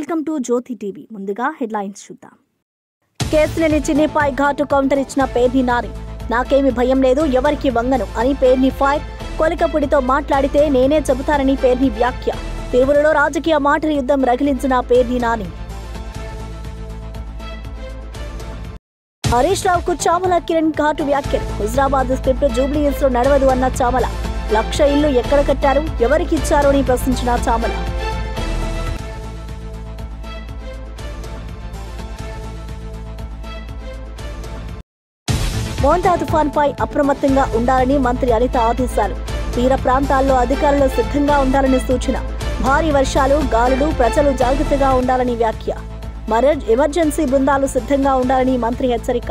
Welcome to Jyothi TV. ముందుగా headlines చూద్దాం. కేసులేని చిన్నిపై ఘాటు కౌంటర్ ఇచ్చిన పేర్ని నాని. నాకేమి భయం లేదు, ఎవరికి వంగను అని పేర్ని ఫైర్. కొలికపుడితో మాట్లాడితే నేనే చెబుతానని పేర్ని వ్యాఖ్య. తిరువురులో రాజకీయ మాటల యుద్ధం రగిలించిన పేర్ని నాని. హరీష్ రావుకు చామల కిరణ్ ఘాటు వ్యాఖ్యలు. హుజరాబాద్ స్క్రిప్ట్ జూబ్లీ హిల్స్ లో నడవదు అన్న చామల. 1,00,000 ఇల్లు ఎక్కడ కట్టారు, ఎవరికి ఇచ్చారు అని ప్రశ్నించిన చామల. మోంటా తుఫాన్ పై అప్రమత్తంగా ఉండాలని మంత్రి అనిత ఆదేశాలు. తీర ప్రాంతాల్లో అధికారులు సిద్ధంగా ఉండాలని సూచన. భారీ వర్షాలు, గాలులు, ప్రజలు జాగ్రత్తగా ఉండాలని వ్యాఖ్య. ఎమర్జెన్సీ బృందాలు సిద్ధంగా ఉండాలని మంత్రి హెచ్చరిక.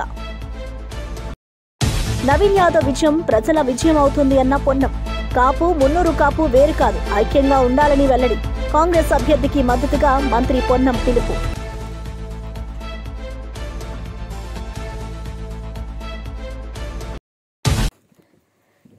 నవీన్ యాదవ్ విజయం ప్రజల విజయం అవుతుంది అన్న పొన్నం. కాపు, మున్నూరు కాపు వేరు కాదు, ఐక్యంగా ఉండాలని వెల్లడి. కాంగ్రెస్ అభ్యర్థికి మద్దతుగా మంత్రి పొన్నం పిలుపు.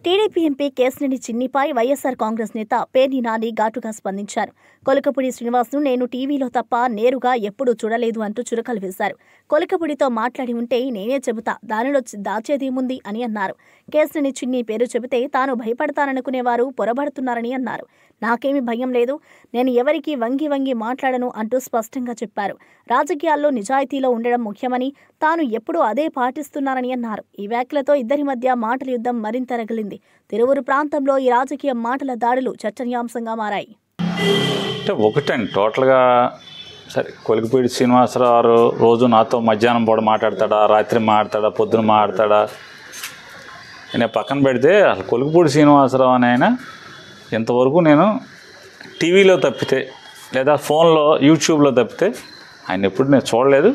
టీడీపీ ఎంపీ కేశినేని చిన్నిపై వైఎస్సార్ కాంగ్రెస్ నేత పేర్ని నాని ఘాటుగా స్పందించారు. కొలికపుడి శ్రీనివాస్ను నేను టీవీలో తప్ప నేరుగా ఎప్పుడూ చూడలేదు అంటూ చురకలు వేశారు. కొలికపుడితో మాట్లాడి ఉంటే నేనే చెబుతా, దానిలో దాచేదేముంది అని అన్నారు. కేశినేని చిన్ని పేరు చెబితే తాను భయపడతాననుకునేవారు పొరబడుతున్నారని అన్నారు. నాకేమీ భయం లేదు, నేను ఎవరికి వంగి వంగి మాట్లాడను అంటూ స్పష్టంగా చెప్పారు. రాజకీయాల్లో నిజాయితీలో ఉండడం ముఖ్యమని, తాను ఎప్పుడూ అదే పాటిస్తున్నారని అన్నారు. ఈ వ్యాఖ్యలతో ఇద్దరి మధ్య మాటల యుద్ధం మరింత రగిలింది. తిరువురు ప్రాంతంలో ఈ రాజకీయ మాటల దాడులు చర్చనీయాంశంగా మారాయి. ఒకటండి టోటల్గా సరే, కొలికపూడి శ్రీనివాసరావు రోజు నాతో మధ్యాహ్నం పూట మాట్లాడతాడా, రాత్రి మాట్లాడతాడా, పొద్దున మాట్లాడతాడా, నేను పక్కన పెడితే అసలు కొలికపూడి శ్రీనివాసరావు అని ఆయన ఇంతవరకు నేను టీవీలో తప్పితే లేదా ఫోన్లో యూట్యూబ్లో తప్పితే ఆయన ఎప్పుడు నేను చూడలేదు.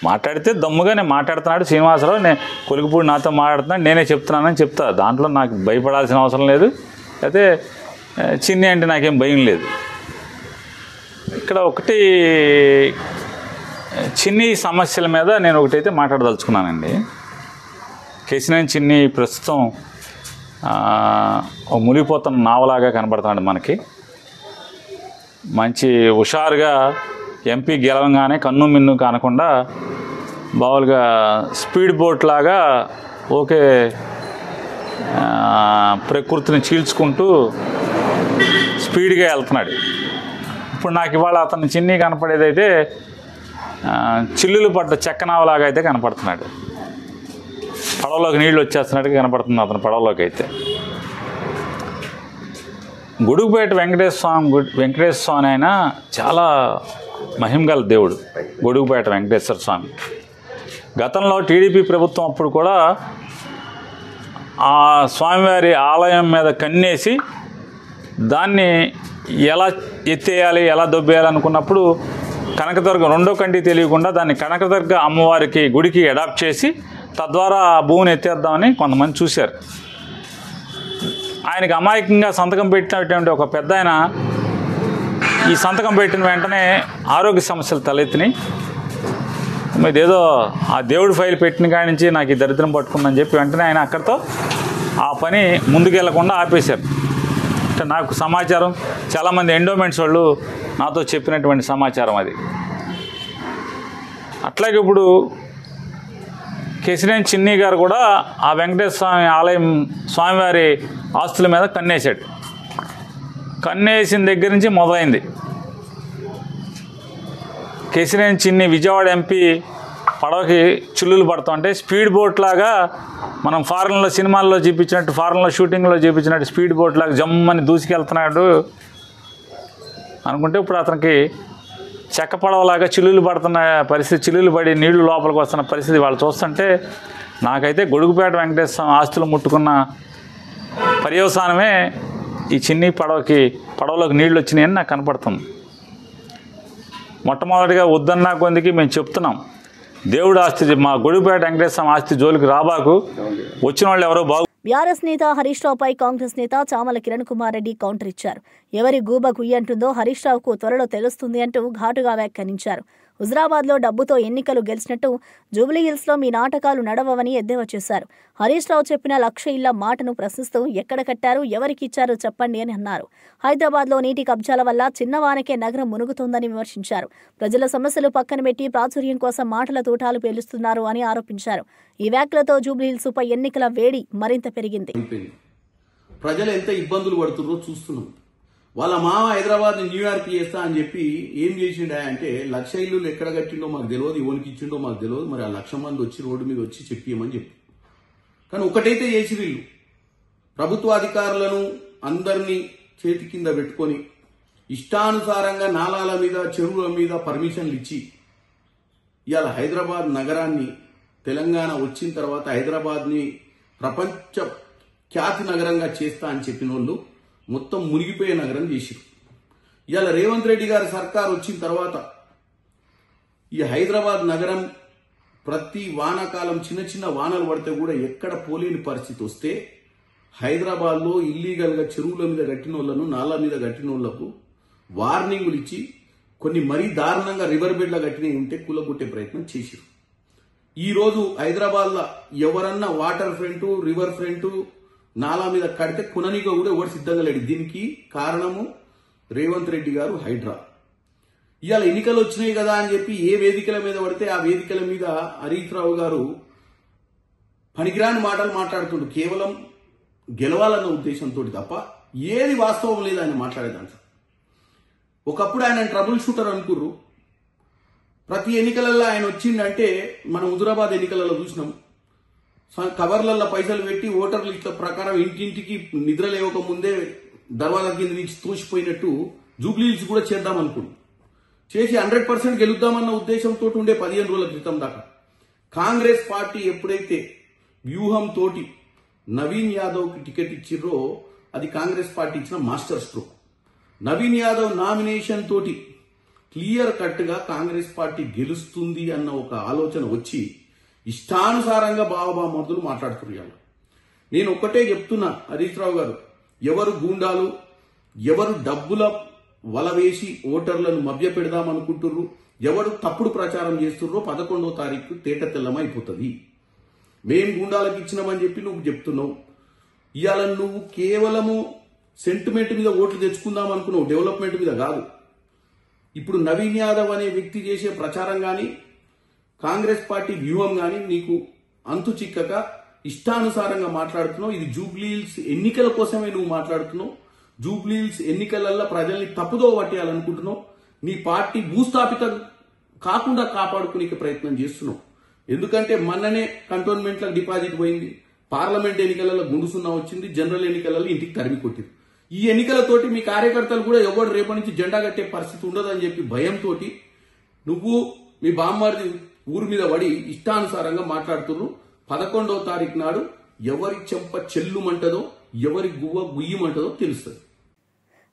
మాట్లాడితే దమ్ముగా నేను మాట్లాడుతున్నాడు శ్రీనివాసరావు, నేను కొలికపూడి నాతో మాట్లాడుతున్నాడు, నేనే చెప్తున్నానని చెప్తా. దాంట్లో నాకు భయపడాల్సిన అవసరం లేదు, అయితే చిన్ని అంటే నాకేం భయం లేదు. ఇక్కడ ఒకటి చిన్ని సమస్యల మీద నేను ఒకటైతే మాట్లాడదలుచుకున్నానండి. కేశినేని చిన్ని ప్రస్తుతం మునిగిపోతున్న నావలాగా కనబడుతున్నాడు మనకి. మంచి హుషారుగా ఎంపీ గెలవంగానే కన్ను మిన్ను కానకుండా బావులుగా స్పీడ్ బోట్ లాగా ఓకే ప్రకృతిని చీల్చుకుంటూ స్పీడ్గా వెళ్తున్నాడు. ఇప్పుడు నాకు ఇవాళ అతను చిన్ని కనపడేదైతే చిల్లులు పడ్డ చెక్కనావలాగా అయితే కనపడుతున్నాడు. పడవలోకి నీళ్ళు వచ్చేస్తున్నట్టుగా కనపడుతుంది అతను పడవలోకి అయితే. గొడుగుపేట వెంకటేశ్వర స్వామి అయినా చాలా మహిమగల దేవుడు గొడుగుపేట వెంకటేశ్వర స్వామి. గతంలో టీడీపీ ప్రభుత్వం అప్పుడు కూడా ఆ స్వామివారి ఆలయం మీద కన్నేసి దాన్ని ఎలా ఎత్తేయాలి, ఎలా దొబ్బేయాలి అనుకున్నప్పుడు కనకదుర్గ రెండో కంటి తెలియకుండా దాన్ని కనకదుర్గ అమ్మవారికి గుడికి అడాప్ట్ చేసి తద్వారా ఆ భూమిని ఎత్తేద్దామని కొంతమంది చూశారు. ఆయనకి అమాయకంగా సంతకం పెట్టినటువంటి ఒక పెద్ద ఆయన ఈ సంతకం పెట్టిన వెంటనే ఆరోగ్య సమస్యలు తలెత్తినాయి. మీరు ఏదో ఆ దేవుడి ఫైల్ పెట్టిన కాడి నుంచి నాకు ఈ దరిద్రం పట్టుకుందని చెప్పి వెంటనే ఆయన అక్కడితో ఆ పని ముందుకెళ్లకుండా ఆపేశారు. అంటే నాకు సమాచారం, చాలామంది ఎండోమెంట్స్ వాళ్ళు నాతో చెప్పినటువంటి సమాచారం అది. అట్లాగే ఇప్పుడు కేశినేని చిన్ని గారు కూడా ఆ వెంకటేశ్వర స్వామి ఆలయం స్వామివారి ఆస్తుల మీద కన్నేశాడు. కన్నేసిన దగ్గర నుంచి మొదలైంది. కేశినేని చిన్ని విజయవాడ ఎంపీ పడవకి చిల్లులు పడుతుంటే స్పీడ్ బోట్ లాగా మనం ఫారెన్లో సినిమాల్లో చూపించినట్టు, ఫారెన్లో షూటింగ్లో చూపించినట్టు స్పీడ్ బోట్ లాగా జమ్మని దూసుకెళ్తున్నాడు అనుకుంటే ఇప్పుడు అతనికి చెక్క పడవలాగా చిల్లులు పడుతున్న పరిస్థితి, చిల్లులు పడి నీళ్లు లోపలికి వస్తున్న పరిస్థితి వాళ్ళు చూస్తుంటే నాకైతే గొడుగుపేట వెంకటేశ్వర స్వామి ఆస్తులు ముట్టుకున్న పర్యవసానమే ఈ చిన్ని పడవలోకి నీళ్ళు వచ్చినాయని నాకు కనపడుతుంది. మొట్టమొదటిగా వద్దన్నా కొందికి మేము చెప్తున్నాం, దేవుడు ఆస్తి మా గొడుగుపేట వెంకటేశ్వర స్వామి ఆస్తి జోలికి రాబాకు, వచ్చిన వాళ్ళు ఎవరో బాగు. బీఆర్ఎస్ నేత హరీష్ రావుపై కాంగ్రెస్ నేత చామల కిరణ్ కుమార్ రెడ్డి కౌంటర్ ఇచ్చారు. ఎవరి గూబ గుయ్యంటుందో హరీష్ రావుకు త్వరలో తెలుస్తుంది అంటూ ఘాటుగా వ్యాఖ్యానించారు. హుజరాబాద్లో డబ్బుతో ఎన్నికలు గెలిచినట్టు జూబ్లీహిల్స్లో మీ నాటకాలు నడవవని ఎద్దేవా చేశారు. హరీష్ రావు చెప్పిన 1,00,000 ఇళ్ల మాటను ప్రశ్నిస్తూ ఎక్కడ కట్టారు, ఎవరికి ఇచ్చారో చెప్పండి అని అన్నారు. హైదరాబాద్లో నీటి కబ్జాల వల్ల చిన్నవానకే నగరం మునుగుతోందని విమర్శించారు. ప్రజల సమస్యలు పక్కన పెట్టి ప్రాచుర్యం కోసం మాటల తూటాలు పేలుస్తున్నారు అని ఆరోపించారు. ఈ వ్యాఖ్యలతో జూబ్లీహిల్స్పై ఎన్నికల వేడి మరింత పెరిగింది. ప్రజలు ఎంత ఇబ్బందులు పడుతున్నారో చూస్తున్నాం. వాళ్ళ మామ హైదరాబాద్ న్యూయార్క్ చేస్తా అని చెప్పి ఏం చేసిండా అంటే 1,00,000 ఇల్లు ఎక్కడ కట్టిండో మాకు తెలియదు, ఎవరికి ఇచ్చిండో మాకు తెలియదు. మరి ఆ 1,00,000 మంది వచ్చి రోడ్డు మీద వచ్చి చెప్పియమని చెప్పి, కానీ ఒకటైతే చేసి వీళ్ళు ప్రభుత్వ అధికారులను అందరినీ చేతి కింద పెట్టుకొని ఇష్టానుసారంగా నాలాల మీద చెరువుల మీద పర్మిషన్లు ఇచ్చి ఇవాళ హైదరాబాద్ నగరాన్ని తెలంగాణ వచ్చిన తర్వాత హైదరాబాద్ని ప్రపంచ ఖ్యాతి నగరంగా చేస్తా అని చెప్పిన వాళ్ళు మొత్తం మునిగిపోయే నగరం చేసిరు. ఇవాళ రేవంత్ రెడ్డి గారి సర్కార్ వచ్చిన తర్వాత ఈ హైదరాబాద్ నగరం ప్రతి వానాకాలం చిన్న చిన్న వానలు పడితే కూడా ఎక్కడ పోలేని పరిస్థితి వస్తే హైదరాబాద్లో ఇల్లీగల్గా చెరువుల మీద కట్టిన వాళ్ళను నాలా మీద కట్టిన వాళ్లకు వార్నింగులు ఇచ్చి కొన్ని మరీ దారుణంగా రివర్ బెడ్ల కట్టినవి ఉంటే కూలగొట్టే ప్రయత్నం చేసిరు. ఈరోజు హైదరాబాద్లో ఎవరన్నా వాటర్ ఫ్రంట్ రివర్ ఫ్రంట్ నాలా మీద కడితే కొననిగా కూడా ఎవరు సిద్ధంగా లేడు. దీనికి కారణము రేవంత్ రెడ్డి గారు హైడ్రా. ఇవాళ ఎన్నికలు వచ్చినాయి కదా అని చెప్పి ఏ వేదికల మీద పడితే ఆ వేదికల మీద హరీష్ రావు గారు పనికిరాని మాటలు మాట్లాడుతుండు, కేవలం గెలవాలన్న ఉద్దేశంతో తప్ప ఏది వాస్తవం లేదు ఆయన మాట్లాడేదాంట్లో. ఒకప్పుడు ఆయన ట్రబుల్ షూటర్ అనుకుర్రు. ప్రతి ఎన్నికలలో ఆయన వచ్చిందంటే మనం హుజురాబాద్ ఎన్నికలలో చూసినాం, కవర్లలో పైసలు పెట్టి ఓటర్లు ఇట్ల ప్రకారం ఇంటింటికి నిద్ర లేవక ముందే దర్వాజా కింద నుంచి తోసిపోయినట్టు జూబ్లీహిల్స్ కూడా చేద్దాం అనుకున్నాం. చేసి 100% గెలుద్దామన్న ఉద్దేశంతో ఉండే 15 రోజుల క్రితం దాకా కాంగ్రెస్ పార్టీ ఎప్పుడైతే వ్యూహంతో నవీన్ యాదవ్కి టికెట్ ఇచ్చిర్రో అది కాంగ్రెస్ పార్టీ ఇచ్చిన master stroke. Naveen Yadav nomination తోటి క్లియర్ కట్ గా కాంగ్రెస్ పార్టీ గెలుస్తుంది అన్న ఒక ఆలోచన వచ్చి ఇష్టానుసారంగా బావబామర్దులు మాట్లాడుతున్నారు. నేను ఒక్కటే చెప్తున్నా హరీష్ రావు గారు, ఎవరు గూండాలు, ఎవరు డబ్బుల వల వేసి ఓటర్లను మభ్య పెడదామనుకుంటుర్రు, ఎవరు తప్పుడు ప్రచారం చేస్తుర్రో 11వ తారీఖు తేట తెల్లమైపోతుంది. మేం గూండాలకు ఇచ్చినామని చెప్పి నువ్వు చెప్తున్నావు. ఇవాళ నువ్వు కేవలము సెంటిమెంట్ మీద ఓట్లు తెచ్చుకుందాం అనుకున్నావు, డెవలప్మెంట్ మీద కాదు. ఇప్పుడు నవీన్ యాదవ్ అనే వ్యక్తి చేసే ప్రచారం కానీ కాంగ్రెస్ పార్టీ వ్యూహం కానీ నీకు అంతు చిక్కక ఇష్టానుసారంగా మాట్లాడుతున్నావు. ఇది జూబ్లీహిల్స్ ఎన్నికల కోసమే నువ్వు మాట్లాడుతున్నావు. జూబ్లీహిల్స్ ఎన్నికలలో ప్రజల్ని తప్పుదో పట్టేయాలనుకుంటున్నావు. నీ పార్టీ భూస్థాపితం కాకుండా కాపాడుకునే ప్రయత్నం చేస్తున్నావు. ఎందుకంటే మొన్ననే కంటోన్మెంట్లకు డిపాజిట్ పోయింది, పార్లమెంట్ ఎన్నికలలో గుండుసున్నా వచ్చింది, జనరల్ ఎన్నికలలో ఇంటికి తరిమి కొట్టింది. ఈ ఎన్నికలతోటి మీ కార్యకర్తలు కూడా ఎవరు రేపటి నుంచి జెండా కట్టే పరిస్థితి ఉండదని చెప్పి భయంతో నువ్వు మీ బామ్మారిది ఊరి మీద పడి ఇష్టానుసారంగా మాట్లాడుతున్నారు. 11వ తారీఖు నాడు ఎవరి చెంప చెల్లుమంటదో ఎవరి గువ్వ గుయ్యమంటదో తెలుస్తుంది.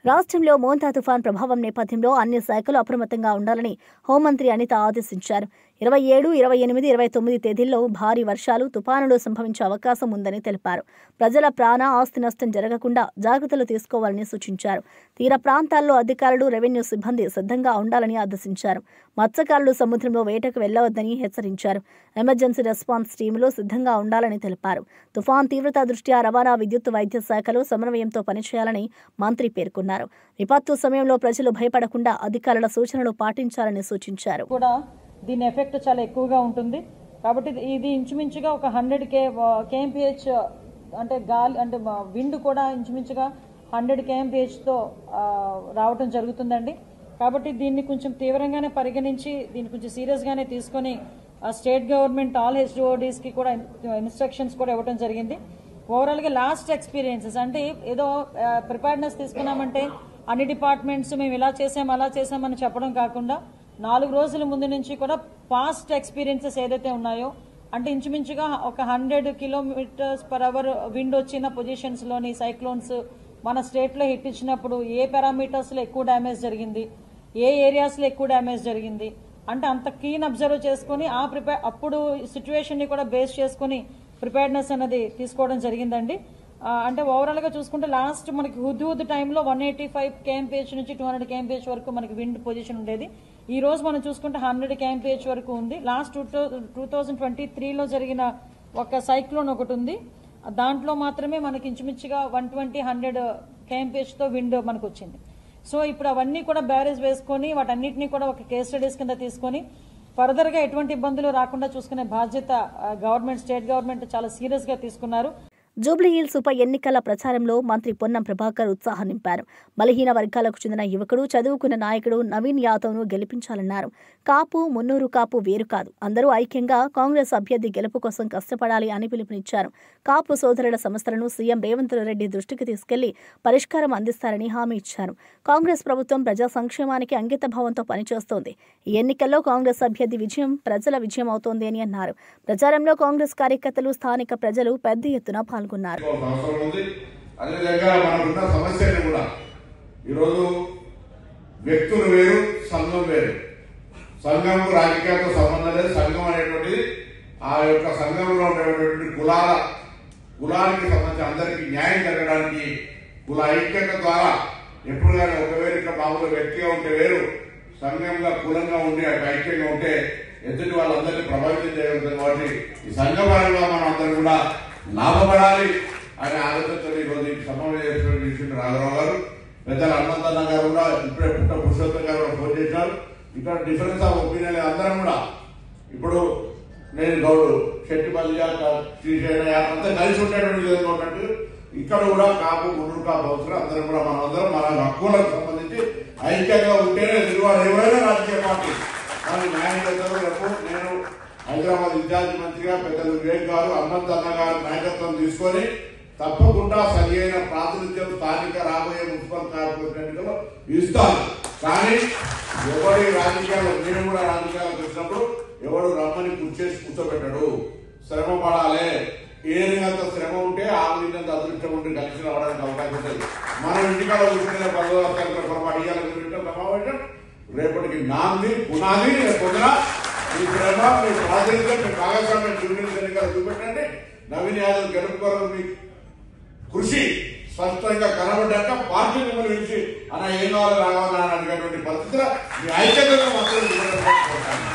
రాష్ట్రంలో మోంతా తుఫాన్ ప్రభావం నేపథ్యంలో అన్ని శాఖలు అప్రమత్తంగా ఉండాలని హోంమంత్రి అనిత ఆదేశించారు. 27, 28, 29 తేదీల్లో భారీ వర్షాలు, తుపానులు సంభవించే అవకాశం ఉందని తెలిపారు. ప్రజల ప్రాణ ఆస్తి నష్టం జరగకుండా జాగ్రత్తలు తీసుకోవాలని సూచించారు. తీర ప్రాంతాల్లో అధికారులు, రెవెన్యూ సిబ్బంది సిద్ధంగా ఉండాలని ఆదేశించారు. మత్స్యకారులు సముద్రంలో వేటకు వెళ్లవద్దని హెచ్చరించారు. ఎమర్జెన్సీ రెస్పాన్స్ టీములు సిద్ధంగా ఉండాలని తెలిపారు. తుఫాన్ తీవ్రత దృష్ట్యా రవాణా, విద్యుత్, వైద్య శాఖలు సమన్వయంతో పనిచేయాలని మంత్రి పేర్కొన్నారు. విపత్తు సమయంలో ప్రజలు భయపడకుండా అధికారుల సూచనలు పాటించాలని సూచించారు. దీని ఎఫెక్ట్ చాలా ఎక్కువగా ఉంటుంది కాబట్టి ఇది ఇంచుమించుగా ఒక 100 kmph అంటే గాలి అంటే విండ్ కూడా ఇంచుమించుగా 100 kmph రావటం జరుగుతుందండి. కాబట్టి దీన్ని కొంచెం తీవ్రంగానే పరిగణించి దీన్ని కొంచెం సీరియస్గానే తీసుకొని స్టేట్ గవర్నమెంట్ ఆల్ హెచ్ఓడీస్కి కూడా ఇన్స్ట్రక్షన్స్ కూడా ఇవ్వడం జరిగింది. ఓవరాల్గా లాస్ట్ ఎక్స్పీరియన్సెస్ అంటే ఏదో ప్రిపేర్నెస్ తీసుకున్నామంటే అన్ని డిపార్ట్మెంట్స్ మేము ఇలా చేసాం అలా చేసామని చెప్పడం కాకుండా 4 రోజుల ముందు నుంచి కూడా పాస్ట్ ఎక్స్పీరియన్సెస్ ఏదైతే ఉన్నాయో అంటే ఇంచుమించుగా ఒక 100 km/h విండ్ వచ్చిన పొజిషన్స్లోని సైక్లోన్స్ మన స్టేట్లో హిట్ ఇచ్చినప్పుడు ఏ పారామీటర్స్లో ఎక్కువ డ్యామేజ్ జరిగింది, ఏ ఏరియాస్లో ఎక్కువ డ్యామేజ్ జరిగింది అంటే అంత కీన్ అబ్జర్వ్ చేసుకుని అప్పుడు సిచ్యువేషన్ని కూడా బేస్ చేసుకుని ప్రిపేర్నెస్ అనేది తీసుకోవడం జరిగిందండి. అంటే ఓవరాల్గా చూసుకుంటే లాస్ట్ మనకి హుద్ టైంలో 185 kmph నుంచి 200 kmph వరకు మనకి విండ్ పొజిషన్ ఉండేది. ఈ రోజు మనం చూసుకుంటే 100 kmph వరకు ఉంది. లాస్ట్ 2023లో జరిగిన ఒక సైక్లోన్ ఒకటి ఉంది, దాంట్లో మాత్రమే మనకి ఇంచుమించుగా 120-100 kmph విండ్ మనకు వచ్చింది. సో ఇప్పుడు అవన్నీ కూడా బ్యారేజ్ వేసుకొని వాటన్నిటినీ కూడా ఒక కేస్ స్టడీస్ కింద తీసుకొని ఫర్దర్గా ఎటువంటి ఇబ్బందులు రాకుండా చూసుకునే బాధ్యత గవర్నమెంట్, స్టేట్ గవర్నమెంట్ చాలా సీరియస్గా తీసుకున్నారు. జూబ్లీహిల్స్ ఉప ఎన్నికల ప్రచారంలో మంత్రి పొన్నం ప్రభాకర్ ఉత్సాహం నింపారు. బలహీన వర్గాలకు చెందిన యువకుడు, చదువుకున్న నాయకుడు నవీన్ యాదవ్ను గెలిపించాలన్నారు. కాపు, మున్నూరు కాపు వేరు కాదు, అందరూ ఐక్యంగా కాంగ్రెస్ అభ్యర్థి గెలుపు కోసం కష్టపడాలి అని పిలుపునిచ్చారు. కాపు సోదరుల సమస్యలను సీఎం రేవంత్ రెడ్డి దృష్టికి తీసుకెళ్లి పరిష్కారం అందిస్తారని హామీ ఇచ్చారు. కాంగ్రెస్ ప్రభుత్వం ప్రజా సంక్షేమానికి అంకిత భావంతో పనిచేస్తోంది. ఈ ఎన్నికల్లో కాంగ్రెస్ అభ్యర్థి విజయం ప్రజల విజయం అవుతోంది అని అన్నారు. ప్రచారంలో కాంగ్రెస్ కార్యకర్తలు, స్థానిక ప్రజలు పెద్ద ఎత్తున పాల్గొన్నారు. అదేవిధంగా మనకున్న సమస్యలు కూడా ఈరోజు వ్యక్తులు వేరు, సంఘం వేరు. సంఘం రాజకీయాలతో సంబంధం లేదు. సంఘం అనేటువంటిది ఆ యొక్క సంఘంలో ఉండేటువంటి కులానికి సంబంధించి అందరికీ న్యాయం జరగడానికి కుల ఐక్యత ద్వారా ఎప్పుడు కానీ ఒకవేళ ఇక్కడ మామూలుగా వ్యక్తిగా ఉంటే వేరు, సంఘంగా కులంగా ఉండి అక్కడ ఐక్యంగా ఉంటే ఎదుటి వాళ్ళందరినీ ప్రభావితం చేయగలుగుతుంది. కాబట్టి ఈ సంఘపరంగా మనం అందరూ కూడా లాభపడాలి అనే ఆలోచనతో ఈరోజు ఈ సమావేశం రాఘరావు గారు, పెద్దల హనుమంతన్న గారు కూడా ఇప్పుడే పురుషోత్తం గారు ఫోన్ చేశారు. ఇక్కడ డిఫరెన్స్ ఆఫ్ ఒపీనియన్ అందరం కూడా ఇప్పుడు నేను గౌడు, శెట్టిపల్లి, శ్రీశైల అంతా కలిసి ఉండేటువంటి విధంగా ఉన్నట్టు ఇక్కడ కూడా కాపు, గుండూరు కాపు అవసరం. అందరం కూడా మనందరం మన హక్కులకు సంబంధించి ఐక్యంగా ఉంటేనే ఎదురువాడు ఎవరైనా రాజకీయ పార్టీ కానీ న్యాయం చేస్తారు. రేపు నేను హైదరాబాద్ ఇన్ఛార్జి మంత్రిగా పెద్దలు వివేక్ గారు, హనుమంతన్న గారు నాయకత్వం తీసుకొని తప్పకుండా సరి అయిన ప్రాతినిధ్యం స్థానిక రాబోయే మున్సిపల్ కార్పొరేషన్ ఎన్నికల్లో ఇస్తాను. కానీ ఎవరి రాజకీయాలు, నేను కూడా రాజకీయాలకు వచ్చినప్పుడు ఎవడు రమ్మని కూర్చోబెట్టాడు. శ్రమ పడాలి. ఏరినంత శ్రమ ఉంటే ఆవినంత అదృష్టం ఉంటే కలిసి రావడానికి అవకాశం ఉంటుంది. మనం ఇంటికాడ కూర్చునే 10 అడిగాల సమావేశం రేపటికి నాంది పునాది. పొద్దున మీ శ్రమ, మీ ప్రాతినిధ్యం, మీ భాగస్వామ్యం చూపెట్టండి. నవీన్ యాదవ్ గెలుపు కొరకు మీ కృషి స్పష్టంగా కనబడ్డాక పార్టీ మిమ్మల్ని పిలిచి అన్న ఏం కావాలి రావాలని అడిగేటువంటి పరిస్థితిలో మీ ఐక్యతగా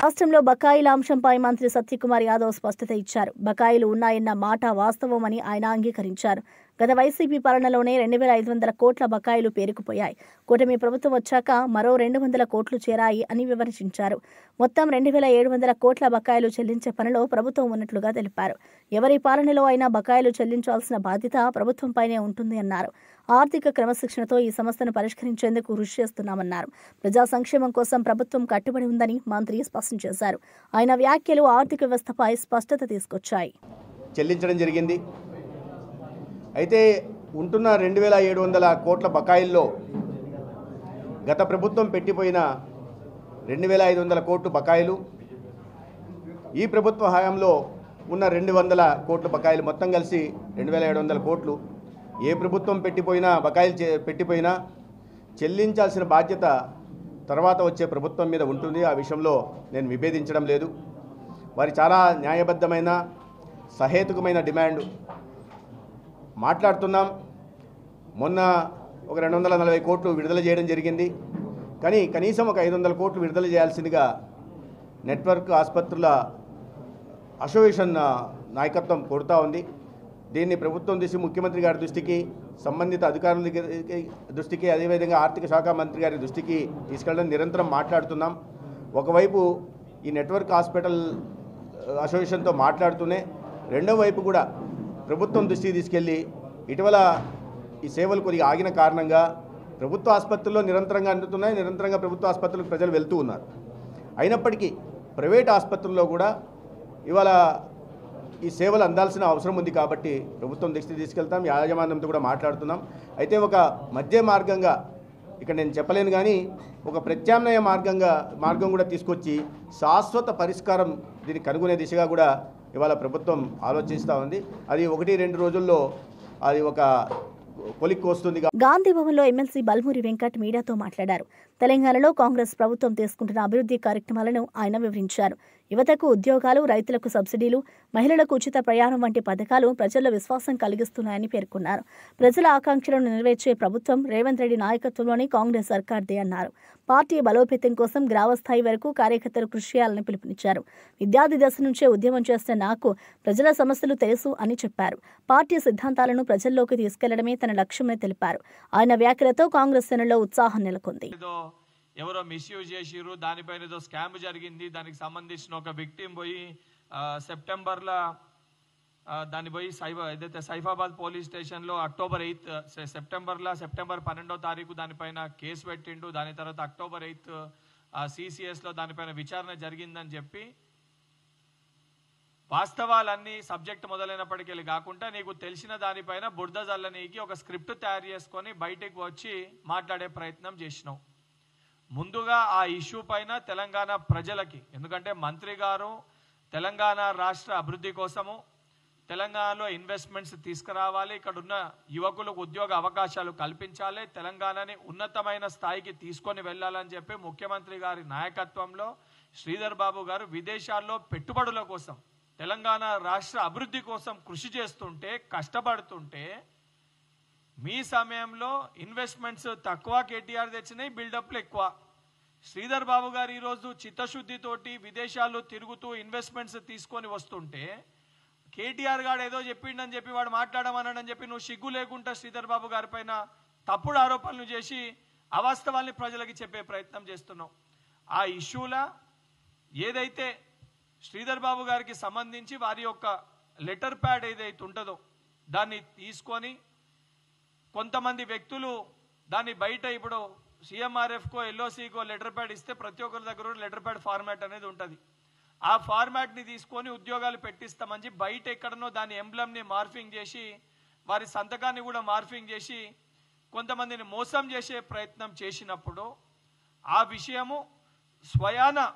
రాష్ట్రంలో బకాయిల అంశంపై మంత్రి సత్యకుమార్ యాదవ్ స్పష్టత ఇచ్చారు. బకాయిలు ఉన్నాయన్న మాట వాస్తవమని ఆయన అంగీకరించారు. గత వైసీపీ పాలనలోనే 2500 కోట్ల బకాయిలు పేరుకుపోయాయి. కూటమి ప్రభుత్వం వచ్చాక మరో 200 కోట్లు చేరాయి అని వివరించారు. మొత్తం 2700 కోట్ల బకాయిలు చెల్లించే పనిలో ప్రభుత్వం ఉన్నట్లుగా తెలిపారు. ఎవరి పాలనలో అయినా బకాయిలు చెల్లించాల్సిన బాధ్యత ప్రభుత్వంపైనే ఉంటుంది అన్నారు. ఆర్థిక క్రమశిక్షణతో ఈ సమస్యను పరిష్కరించేందుకు కృషి చేస్తున్నామన్నారు. ప్రజా సంక్షేమం కోసం ప్రభుత్వం కట్టుబడి ఉందని మంత్రి స్పష్టం చేశారు. ఆయన వ్యాఖ్యలు ఆర్థిక వ్యవస్థపై స్పష్టత తీసుకొచ్చాయి. చెల్లించడం జరిగింది. అయితే ఉంటున్న 2700 కోట్ల బకాయిల్లో గత ప్రభుత్వం పెట్టిపోయిన 2500 కోట్లు బకాయిలు, ఈ ప్రభుత్వ హయాంలో ఉన్న 200 కోట్ల బకాయిలు, మొత్తం కలిసి 2700 కోట్లు. ఏ ప్రభుత్వం పెట్టిపోయినా చెల్లించాల్సిన బాధ్యత తర్వాత వచ్చే ప్రభుత్వం మీద ఉంటుంది. ఆ విషయంలో నేను విభేదించడం లేదు. వారి చాలా న్యాయబద్ధమైన, సహేతుకమైన డిమాండ్ మాట్లాడుతున్నాం. మొన్న ఒక 240 కోట్లు విడుదల చేయడం జరిగింది. కానీ కనీసం ఒక 500 కోట్లు విడుదల చేయాల్సిందిగా నెట్వర్క్ ఆసుపత్రుల అసోసియేషన్ నాయకత్వం కోరుతూ ఉంది. దీన్ని ప్రభుత్వం ముఖ్యమంత్రి గారి దృష్టికి, సంబంధిత అధికారుల దృష్టికి, అదేవిధంగా ఆర్థిక శాఖ మంత్రి గారి దృష్టికి తీసుకెళ్ళడం నిరంతరం మాట్లాడుతున్నాం. ఒకవైపు ఈ నెట్వర్క్ హాస్పిటల్ అసోసియేషన్తో మాట్లాడుతూనే రెండో వైపు కూడా ప్రభుత్వం దృష్టికి తీసుకెళ్ళి ఇటీవల ఈ సేవలు కొద్దిగా ఆగిన కారణంగా ప్రభుత్వ ఆసుపత్రుల్లో నిరంతరంగా అందుతున్నాయి. నిరంతరంగా ప్రభుత్వ ఆసుపత్రులకు ప్రజలు వెళ్తూ ఉన్నారు. అయినప్పటికీ ప్రైవేట్ ఆసుపత్రుల్లో కూడా ఇవాళ ఈ సేవలు అందాల్సిన అవసరం ఉంది. కాబట్టి ప్రభుత్వం దృష్టికి తీసుకెళ్తాం. యాజమాన్యంతో కూడా మాట్లాడుతున్నాం. అయితే ఒక మధ్య మార్గంగా ఇక్కడ నేను చెప్పలేను, కానీ ఒక ప్రత్యామ్నాయ మార్గం కూడా తీసుకొచ్చి శాశ్వత పరిష్కారం దీన్ని కనుగొనే దిశగా కూడా ఇవాళ ప్రభుత్వం ఆలోచిస్తూ ఉంది. అది 1-2 రోజుల్లో అది ఒక కొలిక్కి వస్తుంది. గాంధీ భవన్లో ఎమ్మెల్సీ బల్మూరి వెంకట్ మీడియాతో మాట్లాడారు. తెలంగాణలో కాంగ్రెస్ ప్రభుత్వం తీసుకుంటున్న అభివృద్ధి కార్యక్రమాలను ఆయన వివరించారు. యువతకు ఉద్యోగాలు, రైతులకు సబ్సిడీలు, మహిళలకు ఉచిత ప్రయాణం వంటి పథకాలు ప్రజల్లో విశ్వాసం కలిగిస్తున్నాయని పేర్కొన్నారు. ప్రజల ఆకాంక్షలను నెరవేర్చే ప్రభుత్వం రేవంత్ రెడ్డి నాయకత్వంలోని కాంగ్రెస్ సర్కార్దే అన్నారు. పార్టీ బలోపేతం కోసం గ్రామస్థాయి వరకు కార్యకర్తలు కృషి చేయాలని పిలుపునిచ్చారు. విద్యార్థి దశ నుంచే ఉద్యమం చేస్తున్న నాకు ప్రజల సమస్యలు తెలుసు అని చెప్పారు. పార్టీ సిద్ధాంతాలను ప్రజల్లోకి తీసుకెళ్లడమే తన లక్ష్యమని తెలిపారు. ఆయన వ్యాఖ్యలతో కాంగ్రెస్ శ్రేణుల్లో ఉత్సాహం నెలకొంది. ఎవరో మిస్యూజ్ చేసిర్రు, దానిపైన ఏదో స్కామ్ జరిగింది, దానికి సంబంధించిన ఒక విక్టిమ్ పోయి సెప్టెంబర్లో దాన్ని పోయి ఏదైతే సైఫాబాద్ పోలీస్ స్టేషన్లో సెప్టెంబర్ 12వ తారీఖు దానిపైన కేసు పెట్టిండు. దాని తర్వాత అక్టోబర్ 8 CCSలో దానిపైన విచారణ జరిగిందని చెప్పి వాస్తవాలన్నీ సబ్జెక్ట్ మొదలైనప్పటికీ కాకుండా నీకు తెలిసిన దానిపైన బురద జల్లనీకి ఒక స్క్రిప్ట్ తయారు చేసుకొని బయటకు వచ్చి మాట్లాడే ప్రయత్నం చేసినావు. ముందుగా ఆ ఇష్యూ పైన తెలంగాణ ప్రజలకి, ఎందుకంటే మంత్రి గారు తెలంగాణ రాష్ట్ర అభివృద్ధి కోసము తెలంగాణలో ఇన్వెస్ట్మెంట్స్ తీసుకురావాలి, ఇక్కడ ఉన్న యువకులకు ఉద్యోగ అవకాశాలు కల్పించాలి, తెలంగాణని ఉన్నతమైన స్థాయికి తీసుకొని వెళ్ళాలని చెప్పి ముఖ్యమంత్రి గారి నాయకత్వంలో శ్రీధర్ బాబు గారు విదేశాల్లో పెట్టుబడుల కోసం తెలంగాణ రాష్ట్ర అభివృద్ధి కోసం కృషి చేస్తుంటే, కష్టపడుతుంటే మీ సమయంలో ఇన్వెస్ట్మెంట్స్ తక్కువ, కేటీఆర్ తెచ్చినాయి, బిల్డప్లు ఎక్కువ. శ్రీధర్ బాబు గారు ఈరోజు చిత్తశుద్ధితోటి విదేశాల్లో తిరుగుతూ ఇన్వెస్ట్మెంట్స్ తీసుకొని వస్తుంటే కేటీఆర్ గారు ఏదో చెప్పిండని చెప్పి వాడు మాట్లాడమన్నాడని చెప్పి నువ్వు సిగ్గు లేకుండా శ్రీధర్ బాబు గారి పైన తప్పుడు ఆరోపణలు చేసి అవాస్తవాల్ని ప్రజలకి చెప్పే ప్రయత్నం చేస్తున్నావు. ఆ ఇష్యూల ఏదైతే శ్రీధర్ బాబు గారికి సంబంధించి వారి యొక్క లెటర్ ప్యాడ్ ఏదైతే ఉంటుందో దాన్ని తీసుకొని కొంతమంది వ్యక్తులు దాన్ని బయట ఇప్పుడు CMRFకో LOCకో లెటర్ ప్యాడ్ ఇస్తే ప్రతి ఒక్కరి దగ్గర లెటర్ ప్యాడ్ ఫార్మాట్ అనేది ఉంటుంది. ఆ ఫార్మాట్ని తీసుకొని ఉద్యోగాలు పెట్టిస్తామని బయట ఎక్కడనో దాని ఎంబ్లమ్ని మార్ఫింగ్ చేసి వారి సంతకాన్ని కూడా మార్ఫింగ్ చేసి కొంతమందిని మోసం చేసే ప్రయత్నం చేసినప్పుడు ఆ విషయము స్వయాన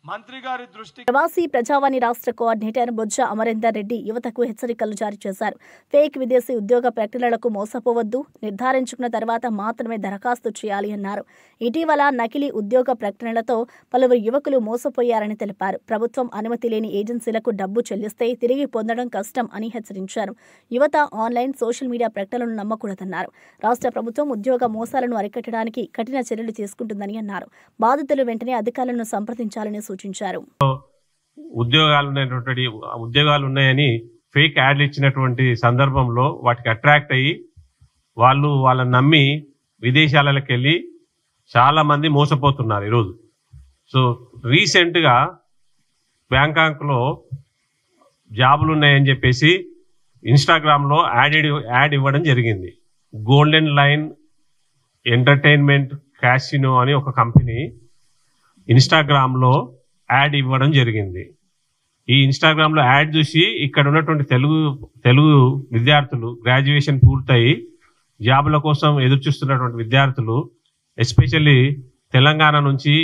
మంత్రి గారి దృష్టి. ప్రవాసీ ప్రజావాణి రాష్ట్ర కోఆర్డినేటర్ బొజ్జ అమరేందర్ రెడ్డి యువతకు హెచ్చరికలు జారీ చేశారు. ఫేక్ విదేశీ ఉద్యోగ ప్రకటనలకు మోసపోవద్దు, నిర్ధారించుకున్న తర్వాత మాత్రమే దరఖాస్తు చేయాలి అన్నారు. ఇటీవల నకిలీ ఉద్యోగ ప్రకటనలతో పలువురు యువకులు మోసపోయారని తెలిపారు. ప్రభుత్వం అనుమతి లేని ఏజెన్సీలకు డబ్బు చెల్లిస్తే తిరిగి పొందడం కష్టం అని హెచ్చరించారు. యువత ఆన్లైన్, సోషల్ మీడియా ప్రకటనలను నమ్మకూడదన్నారు. రాష్ట్ర ప్రభుత్వం ఉద్యోగ మోసాలను అరికట్టడానికి కఠిన చర్యలు తీసుకుంటుందని అన్నారు. బాధితులు వెంటనే అధికారులను సంప్రదించాలని సూచించారు. ఉద్యోగాలు ఉన్నాయని ఫేక్ యాడ్లు ఇచ్చినటువంటి సందర్భంలో వాటికి అట్రాక్ట్ అయ్యి వాళ్ళని నమ్మి విదేశాలకు వెళ్ళి చాలా మంది మోసపోతున్నారు ఈరోజు. సో రీసెంట్గా బ్యాంకాక్లో జాబులు ఉన్నాయని చెప్పేసి ఇన్స్టాగ్రామ్లో యాడ్ ఇవ్వడం జరిగింది. గోల్డెన్ లైన్ ఎంటర్టైన్మెంట్ క్యాసినో అని ఒక కంపెనీ ఇన్స్టాగ్రామ్లో యాడ్ ఇవ్వడం జరిగింది. ఈ ఇన్స్టాగ్రామ్లో యాడ్ చూసి ఇక్కడ ఉన్నటువంటి తెలుగు విద్యార్థులు గ్రాడ్యుయేషన్ పూర్తయి జాబుల కోసం ఎదురు చూస్తున్నటువంటి విద్యార్థులు, ఎస్పెషల్లీ తెలంగాణ నుంచి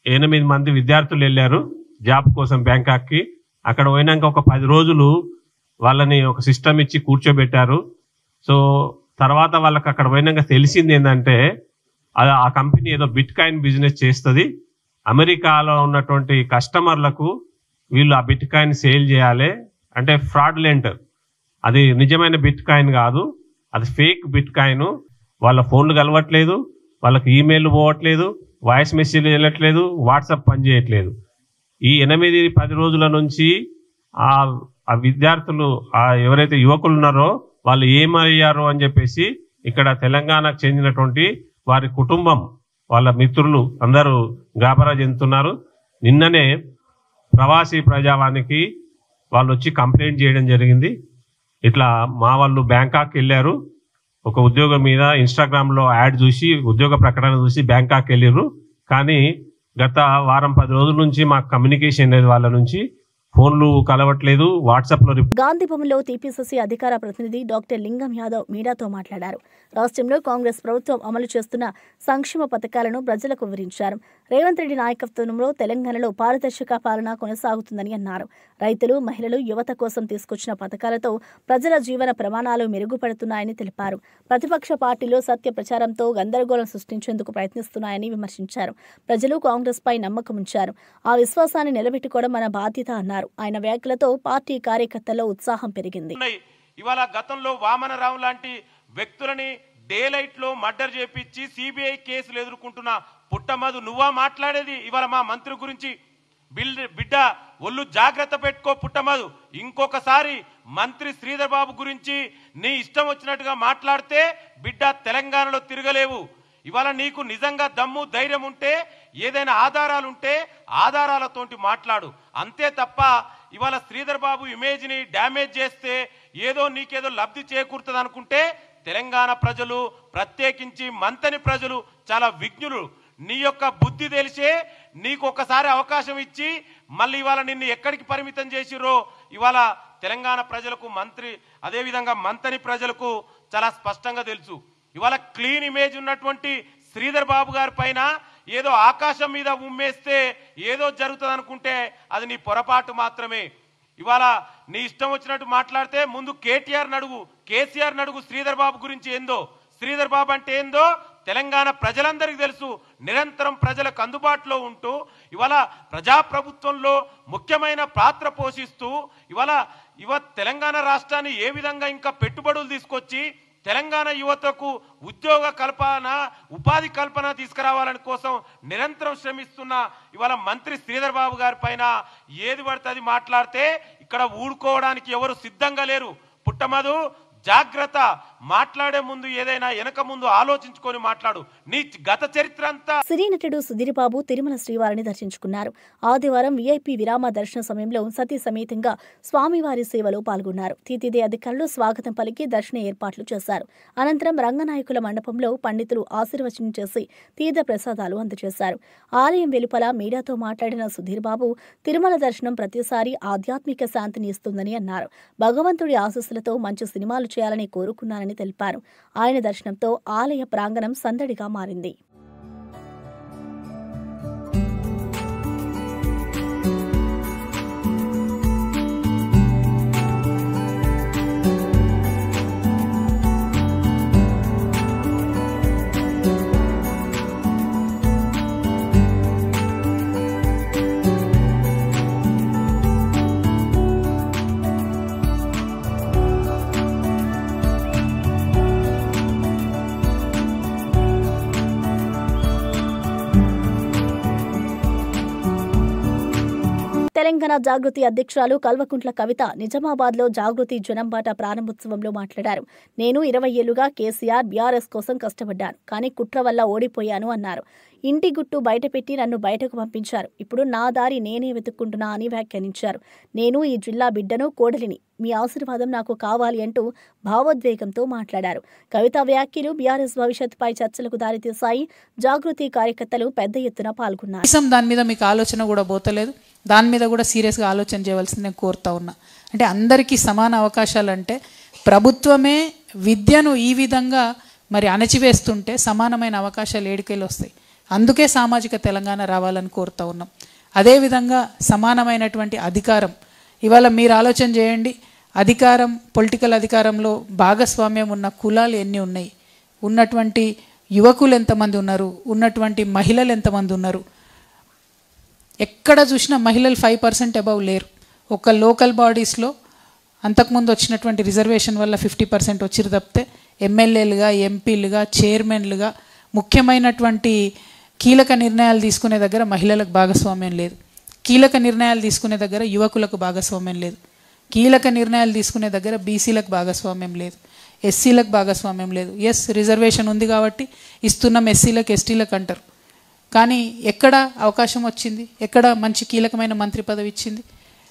8 మంది విద్యార్థులు వెళ్ళారు జాబ్ కోసం బ్యాంకాక్కి. అక్కడ పోయినాక ఒక 10 రోజులు వాళ్ళని ఒక సిస్టమ్ ఇచ్చి కూర్చోబెట్టారు. సో తర్వాత వాళ్ళకి అక్కడ పోయినాక తెలిసింది ఏంటంటే ఆ కంపెనీ ఏదో బిట్ కాయిన్ బిజినెస్ చేస్తుంది, అమెరికాలో ఉన్నటువంటి కస్టమర్లకు వీళ్ళు ఆ బిట్ కాయిన్ సేల్ చేయాలి అంటే ఫ్రాడ్లెంట్, అది నిజమైన బిట్ కాయిన్ కాదు, అది ఫేక్ బిట్ కాయిన్. వాళ్ళ ఫోన్లు కలవట్లేదు, వాళ్ళకి ఈమెయిల్ పోవట్లేదు, వాయిస్ మెసేజ్ వెళ్ళట్లేదు, వాట్సాప్ పనిచేయట్లేదు. ఈ 8-10 రోజుల నుంచి ఆ విద్యార్థులు ఎవరైతే యువకులు ఉన్నారో వాళ్ళు ఏమయ్యారో అని చెప్పేసి ఇక్కడ తెలంగాణకు చెందినటువంటి వారి కుటుంబం, వాళ్ళ మిత్రులు అందరూ గాబరా చెందుతున్నారు. నిన్ననే ప్రవాసీ ప్రజావానికి వాళ్ళు వచ్చి కంప్లైంట్ చేయడం జరిగింది. ఇట్లా మా వాళ్ళు బ్యాంకాక్ వెళ్ళారు, ఒక ఉద్యోగం మీద ఇన్స్టాగ్రామ్లో యాడ్ చూసి ఉద్యోగ ప్రకటన చూసి బ్యాంకాక్ వెళ్ళారు, కానీ గత వారం 10 రోజుల నుంచి మాకు కమ్యూనికేషన్ లేదు, వాళ్ళ నుంచి ఫోన్లు కలవట్లేదు, వాట్సాప్లో. గాంధీ భవన్లో TPCC అధికార ప్రతినిధి డాక్టర్ లింగం యాదవ్ మీడియాతో మాట్లాడారు. రాష్ట్రంలో కాంగ్రెస్ ప్రభుత్వం అమలు చేస్తున్న సంక్షేమ పథకాలను ప్రజలకు వివరించారు. రేవంత్ రెడ్డి నాయకత్వంలో తెలంగాణలో పారదర్శక పాలన కొనసాగుతుందని అన్నారు. రైతులు, మహిళలు, యువత కోసం తీసుకొచ్చిన పథకాలతో ప్రజల జీవన ప్రమాణాలు మెరుగుపడుతున్నాయని తెలిపారు. ప్రతిపక్ష పార్టీలు సత్య ప్రచారంతో గందరగోళం సృష్టించేందుకు ప్రయత్నిస్తున్నాయని విమర్శించారు. ప్రజలు కాంగ్రెస్ పై నమ్మకం ఉంచారు. ఆ విశ్వాసాన్ని నిలబెట్టుకోవడం మన బాధ్యత అన్నారు. ఆయన వ్యాఖ్యలతో పార్టీ కార్యకర్తల్లో ఉత్సాహం పెరిగింది. ఇవాళ గతంలో వామనరావు లాంటి వ్యక్తులని డేలైట్ లో మర్డర్ చేపించి సిబిఐ కేసులు ఎదుర్కొంటున్న పుట్టమధు నువ్వా మాట్లాడేది? ఇవాళ మా మంత్రి గురించి బిడ్డ ఒళ్ళు జాగ్రత్త పెట్టుకో పుట్టమధు. ఇంకొకసారి మంత్రి శ్రీధర్ బాబు గురించి నీ ఇష్టం వచ్చినట్టుగా మాట్లాడితే బిడ్డ తెలంగాణలో తిరగలేవు. ఇవాళ నీకు నిజంగా దమ్ము ధైర్యం ఉంటే, ఏదైనా ఆధారాలుంటే ఆధారాలతోటి మాట్లాడు. అంతే తప్ప ఇవాళ శ్రీధర్ బాబు ఇమేజ్ని డ్యామేజ్ చేస్తే ఏదో నీకేదో లబ్ధి చేకూరుతుంది అనుకుంటే తెలంగాణ ప్రజలు, ప్రత్యేకించి మంతని ప్రజలు చాలా విజ్ఞులు. నీ యొక్క బుద్ధి తెలిసే నీకు ఒకసారి అవకాశం ఇచ్చి మళ్ళీ ఇవాళ నిన్ను ఎక్కడికి పరిమితం చేసిరో ఇవాళ తెలంగాణ ప్రజలకు, మంత్రి అదేవిధంగా మంతని ప్రజలకు చాలా స్పష్టంగా తెలుసు. ఇవాళ క్లీన్ ఇమేజ్ ఉన్నటువంటి శ్రీధర్ బాబు గారి పైన ఏదో ఆకాశం మీద ఉమ్మేస్తే ఏదో జరుగుతుంది అనుకుంటే అది నీ పొరపాటు మాత్రమే. ఇవాళ నీ ఇష్టం వచ్చినట్టు మాట్లాడితే ముందు కేటీఆర్ నడుగు, కేసీఆర్ నడుగు శ్రీధర్ బాబు గురించి ఏందో. శ్రీధర్ బాబు అంటే ఏందో తెలంగాణ ప్రజలందరికీ తెలుసు. నిరంతరం ప్రజలకు అందుబాటులో ఉంటూ ఇవాళ ప్రజాప్రభుత్వంలో ముఖ్యమైన పాత్ర పోషిస్తూ ఇవాళ తెలంగాణ రాష్ట్రాన్ని ఏ విధంగా ఇంకా పెట్టుబడులు తీసుకొచ్చి తెలంగాణ యువతకు ఉద్యోగ కల్పన, ఉపాధి కల్పన తీసుకురావాలని కోసం నిరంతరం శ్రమిస్తున్న ఇవాళ మంత్రి శ్రీధర్ బాబు గారి పైన ఏది పడితే అది మాట్లాడితే ఇక్కడ ఊడుకోవడానికి ఎవరు సిద్ధంగా లేరు. పుట్టమధు జాగ్రత్త, మాట్లాడే ముందు ఏదైనా వెనక ముందు ఆలోచించుకొని మాట్లాడు. నీ గత చరిత్ర అంతా. సినీ నటుడు సుధీర్ బాబు తిరుమల శ్రీవారిని దర్శించుకున్నారు. ఆదివారం వీఐపీ విరామ దర్శన సమయంలో సతీ సమేతంగా స్వామివారి సేవలో పాల్గొన్నారు. టీటీడీ అధికారులు స్వాగతం పలికి దర్శన ఏర్పాట్లు చేశారు. అనంతరం రంగనాయకుల మండపంలో పండితులు ఆశీర్వచనం చేసి తీర్థ ప్రసాదాలు అందజేశారు. ఆలయం వెలుపల మీడియాతో మాట్లాడిన సుధీర్ బాబు తిరుమల దర్శనం ప్రతిసారి ఆధ్యాత్మిక శాంతిని ఇస్తుందని అన్నారు. భగవంతుడి ఆశీస్సులతో మంచి సినిమాలు చేయాలని కోరుకున్నారని తెలిపారు. ఆయన దర్శనంతో ఆలయ ప్రాంగణం సందడిగా మారింది. తెలంగాణ జాగృతి అధ్యక్షురాలు కల్వకుంట్ల కవిత నిజామాబాద్లో జాగృతి జనంబాట ప్రారంభోత్సవంలో మాట్లాడారు. నేను 20 ఏళ్లుగా కేసీఆర్, బీఆర్ఎస్ కోసం కష్టపడ్డాను, కానీ కుట్ర వల్ల ఓడిపోయాను అన్నారు. ఇంటి గుట్టు బయటపెట్టి నన్ను బయటకు పంపించారు. ఇప్పుడు నా దారి నేనే వెతుక్కుంటున్నా అని వ్యాఖ్యానించారు. నేను ఈ జిల్లా బిడ్డను, కోడలిని. మీ ఆశీర్వాదం నాకు కావాలి అంటూ భావోద్వేగంతో మాట్లాడారు. కవిత వ్యాఖ్యలు బీఆర్ఎస్ భవిష్యత్తుపై చర్చలకు దారితీశాయి. జాగృతి కార్యకర్తలు పెద్ద ఎత్తున పాల్గొన్నారు. దాని మీద మీకు ఆలోచన కూడా పోతలేదు. దాని మీద కూడా సీరియస్గా ఆలోచన చేయవలసింది నేను కోరుతా ఉన్నా. అంటే అందరికీ సమాన అవకాశాలు అంటే ప్రభుత్వమే విద్యను ఈ విధంగా మరి అణచివేస్తుంటే సమానమైన అవకాశాలు ఏడికెళ్ళి వస్తాయి. అందుకే సామాజిక తెలంగాణ రావాలని కోరుతా ఉన్నాం. అదేవిధంగా సమానమైనటువంటి అధికారం. ఇవాళ మీరు ఆలోచన చేయండి, అధికారం, పొలిటికల్ అధికారంలో భాగస్వామ్యం ఉన్న కులాలు ఎన్ని ఉన్నాయి, ఉన్నటువంటి యువకులు ఎంతమంది ఉన్నారు, ఉన్నటువంటి మహిళలు ఎంతమంది ఉన్నారు. ఎక్కడ చూసినా మహిళలు 5% అబవ్ లేరు. ఒక లోకల్ బాడీస్లో అంతకుముందు వచ్చినటువంటి రిజర్వేషన్ వల్ల 50% వచ్చిరు తప్పితే ఎమ్మెల్యేలుగా, ఎంపీలుగా, చైర్మన్లుగా ముఖ్యమైనటువంటి కీలక నిర్ణయాలు తీసుకునే దగ్గర మహిళలకు భాగస్వామ్యం లేదు. కీలక నిర్ణయాలు తీసుకునే దగ్గర యువకులకు భాగస్వామ్యం లేదు. కీలక నిర్ణయాలు తీసుకునే దగ్గర బీసీలకు భాగస్వామ్యం లేదు, ఎస్సీలకు భాగస్వామ్యం లేదు. ఎస్, రిజర్వేషన్ ఉంది కాబట్టి ఇస్తున్నాం ఎస్సీలకు, ఎస్టీలకు అంటారు. కానీ ఎక్కడ అవకాశం వచ్చింది? ఎక్కడ మంచి కీలకమైన మంత్రి పదవి ఇచ్చింది?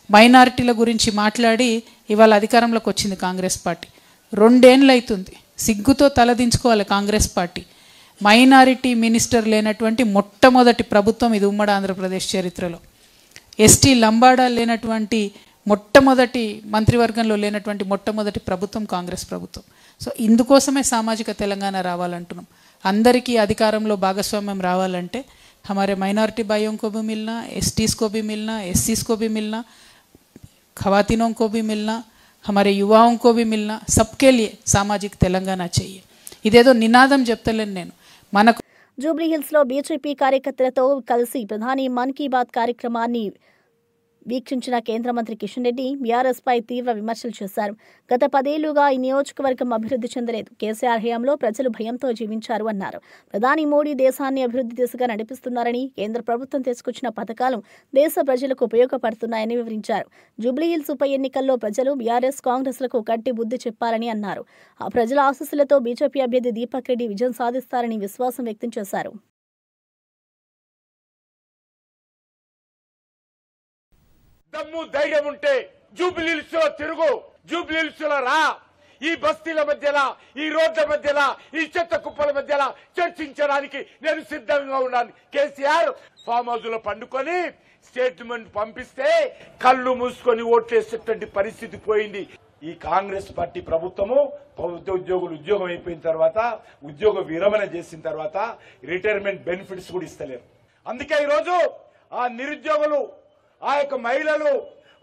మైనారిటీల గురించి మాట్లాడి ఇవాళ అధికారంలోకి వచ్చింది కాంగ్రెస్ పార్టీ. 2 ఏళ్ళు అవుతుంది. సిగ్గుతో తలదించుకోవాలి కాంగ్రెస్ పార్టీ. మైనారిటీ మినిస్టర్ లేనటువంటి మొట్టమొదటి ప్రభుత్వం ఇది ఉమ్మడి ఆంధ్రప్రదేశ్ చరిత్రలో. ఎస్టీ లంబాడా లేనటువంటి మొట్టమొదటి మంత్రివర్గంలో లేనటువంటి మొట్టమొదటి ప్రభుత్వం కాంగ్రెస్ ప్రభుత్వం. సో ఇందుకోసమే సామాజిక తెలంగాణ రావాలంటున్నాం. అందరికీ అధికారంలో భాగస్వామ్యం రావాలంటే हमारे माइनॉरिटी भाइयों को भी मिलना, एसटीज़ को भी मिलना, एससीज़ को भी मिलना, खवातीनों को भी मिलना, हमारे युवाओं को भी मिलना, सबके लिए सामाजिक तेलंगाना चाहिए. ఇదేదో నినాదం చెప్తలేను నేను. మనకు జూబ్లీ హిల్స్లో బీజేపీ కార్యకర్తలతో కలిసి ప్రధాని మన్ కీ బాత్ కార్యక్రమాన్ని వీక్షించిన కేంద్ర మంత్రి కిషన్ రెడ్డి బీఆర్ఎస్పై తీవ్ర విమర్శలు చేశారు. గత 10 ఏళ్లుగా ఈ నియోజకవర్గం అభివృద్ధి చెందలేదు. కేసీఆర్ హయాంలో ప్రజలు భయంతో జీవించారు అన్నారు. ప్రధాని మోడీ దేశాన్ని అభివృద్ధి దిశగా నడిపిస్తున్నారని, కేంద్ర ప్రభుత్వం తీసుకొచ్చిన పథకాలు దేశ ప్రజలకు ఉపయోగపడుతున్నాయని వివరించారు. జూబ్లీ హిల్స్ ఉప ఎన్నికల్లో ప్రజలు బీఆర్ఎస్ కాంగ్రెస్లకు గట్టి బుద్ధి చెప్పారని అన్నారు. ఆ ప్రజల ఆశీస్సులతో బీజేపీ అభ్యర్థి దీపక్ రెడ్డి విజయం సాధిస్తారని విశ్వాసం వ్యక్తం చేశారు. దమ్ము ధైర్యం ఉంటే జూబ్లీహిల్స్ లో తిరుగు, జూబ్లీహిల్స్ లో రా. ఈ బస్తీల మధ్యలో, ఈ రోడ్ల మధ్యలో, ఈ చెత్త కుప్పల మధ్యలో చర్చించడానికి నేను సిద్ధంగా ఉన్నాను. కేసీఆర్ ఫామ్ హౌస్ లో పండుకొని స్టేట్మెంట్ పంపిస్తే కళ్ళు మూసుకొని ఓట్లేసేటువంటి పరిస్థితి పోయింది. ఈ కాంగ్రెస్ పార్టీ ప్రభుత్వము ప్రభుత్వ ఉద్యోగులు ఉద్యోగం అయిపోయిన తర్వాత, ఉద్యోగ విరమణ చేసిన తర్వాత రిటైర్మెంట్ బెనిఫిట్స్ కూడా ఇస్తలేరు. అందుకే ఈరోజు ఆ నిరుద్యోగులు, ఆ యొక్క మహిళలు,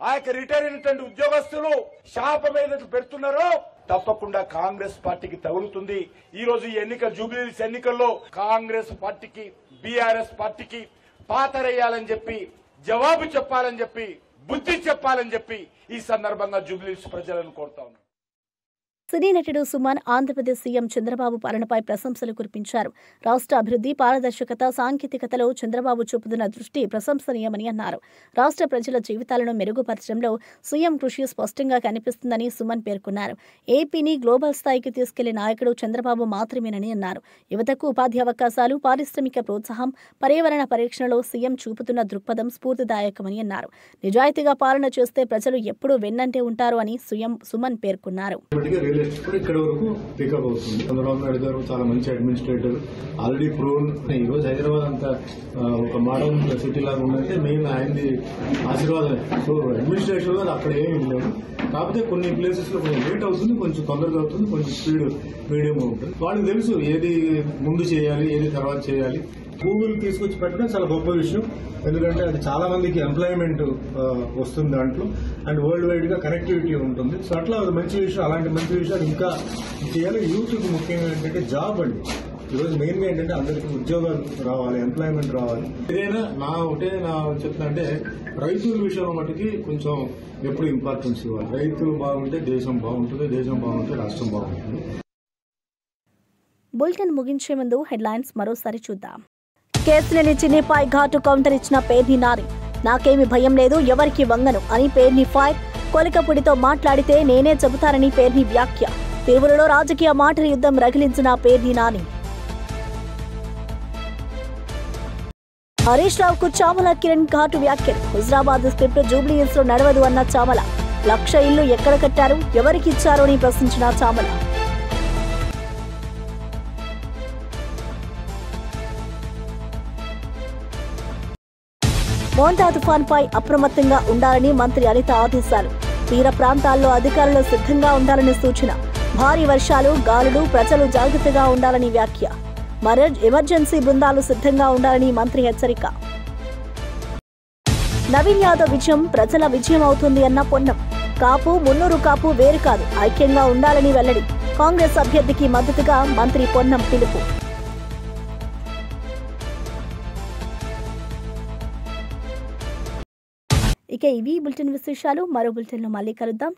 ఆ యొక్క రిటైర్ అయినటువంటి ఉద్యోగస్తులు శాపం ఏదైతే పెడుతున్నారో తప్పకుండా కాంగ్రెస్ పార్టీకి తగులుతుంది. ఈ రోజు ఈ ఎన్నిక జూబ్లీహిల్స్ ఎన్నికల్లో కాంగ్రెస్ పార్టీకి, బీఆర్ఎస్ పార్టీకి పాతరేయాలని చెప్పి, జవాబు చెప్పాలని చెప్పి, బుద్ధి చెప్పాలని చెప్పి ఈ సందర్భంగా జూబ్లీహిల్స్ ప్రజలను కోరుతా ఉన్నాను. సినీ నటుడు సుమన్ ఆంధ్రప్రదేశ్ సీఎం చంద్రబాబు పాలనపై ప్రశంసలు కురిపించారు. రాష్ట్ర అభివృద్ధి, పారదర్శకత, సాంకేతికతలో చంద్రబాబు చూపుతున్న దృష్టి ప్రశంసనీయమని అన్నారు. రాష్ట్ర ప్రజల జీవితాలను మెరుగుపరచడంలో సీఎం కృషి స్పష్టంగా కనిపిస్తుందని సుమన్ పేర్కొన్నారు. ఏపీని గ్లోబల్ స్థాయికి తీసుకెళ్లే నాయకుడు చంద్రబాబు మాత్రమేనని అన్నారు. యువతకు ఉపాధి అవకాశాలు, పారిశ్రామిక ప్రోత్సాహం, పర్యావరణ పరిరక్షణలో సీఎం చూపుతున్న దృక్పథం స్ఫూర్తిదాయకమని అన్నారు. నిజాయితీగా పాలన చేస్తే ప్రజలు ఎప్పుడూ వెన్నంటే ఉంటారు అని సుమన్ పేర్కొన్నారు. ఇక్కడ వరకు పికప్ అవుతుంది. చంద్రబాబు నాయుడు గారు చాలా మంచి అడ్మినిస్ట్రేటర్, ఆల్రెడీ ప్రూవ్న్. ఈ రోజు హైదరాబాద్ అంతా ఒక మోడర్న్ సిటీ లాగా ఉందంటే మెయిన్ ఆయనది ఆశీర్వాదమే. సో అడ్మినిస్ట్రేషన్ లో అక్కడ ఏమి లేదు. కాకపోతే కొన్ని ప్లేసెస్ లో కొంచెం లేట్ అవుతుంది, కొంచెం తొందరగా అవుతుంది, కొంచెం స్పీడ్ మీడియం ఉంటుంది. వాళ్ళకి తెలుసు ఏది ముందు చేయాలి, ఏది తర్వాత చేయాలి. గూగుల్ తీసుకొచ్చి పెట్టడం చాలా గొప్ప విషయం. ఎందుకంటే అది చాలా మందికి ఎంప్లాయ్మెంట్ వస్తుంది దాంట్లో, అండ్ వరల్డ్ వైడ్ గా కనెక్టివిటీ ఉంటుంది. సో అట్లా అది మంచి విషయం. అలాంటి మంచి విషయాలు ఇంకా చేయాలి. యూత్ కు ముఖ్యంగా ఏంటంటే జాబ్ అండి. ఈరోజు మెయిన్ గా ఏంటంటే అందరికీ ఉద్యోగాలు రావాలి, ఎంప్లాయ్మెంట్ రావాలి. ఏదైనా నా చెప్తున్నా అంటే రైతుల విషయంలో మటుకి కొంచెం ఎప్పుడు ఇంపార్టెన్స్ ఇవ్వాలి. రైతులు బాగుంటే దేశం బాగుంటుంది, దేశం బాగుంటే రాష్ట్రం బాగుంటుంది. బులెటిన్ ముగించే ముందు హెడ్లైన్స్ మరోసారి చూద్దాం. కేసులేని చిన్నిపై ఘాటు కౌంటర్ ఇచ్చిన పేర్ని నాని. నాకేమి భయం లేదు, ఎవరికి వంగను అని పేర్ని ఫైర్. కొలికపుడితో మాట్లాడితే నేనే చెబుతానని పేర్ని వ్యాఖ్య. తిరువులలో రాజకీయ మాటల యుద్ధం రగిలించిన పేర్ని నాని. హరీష్ రావుకు చామల కిరణ్ ఘాటు వ్యాఖ్యలు. హుజరాబాద్ స్క్రిప్ట్ జూబ్లీహిల్స్ లో నడవదు అన్న చామల. 1,00,000 ఇళ్లు ఎక్కడ కట్టారు, ఎవరికి ఇచ్చారు అని ప్రశ్నించిన చామల. మోంటా తుఫాన్పై అప్రమత్తంగా ఉండాలని మంత్రి అనిత ఆదేశాలు. తీర ప్రాంతాల్లో అధికారులు సిద్ధంగా ఉండాలని సూచన. భారీ వర్షాలు, గాలులు, ప్రజలు జాగ్రత్తగా ఉండాలని వ్యాఖ్య. ఎమర్జెన్సీ బృందాలు సిద్ధంగా ఉండాలని మంత్రి హెచ్చరిక. నవీన్ యాదవ్ విజయం ప్రజల విజయం అవుతుంది అన్న పొన్నం. కాపు, మున్నూరు కాపు వేరు కాదు, ఐక్యంగా ఉండాలని వెల్లడి. కాంగ్రెస్ అభ్యర్థికి మద్దతుగా మంత్రి పొన్నం పిలుపు. ఇక ఇవి బులెటిన్ విశేషాలు. మరో బులెటిన్లో మళ్ళీ కలుద్దాం.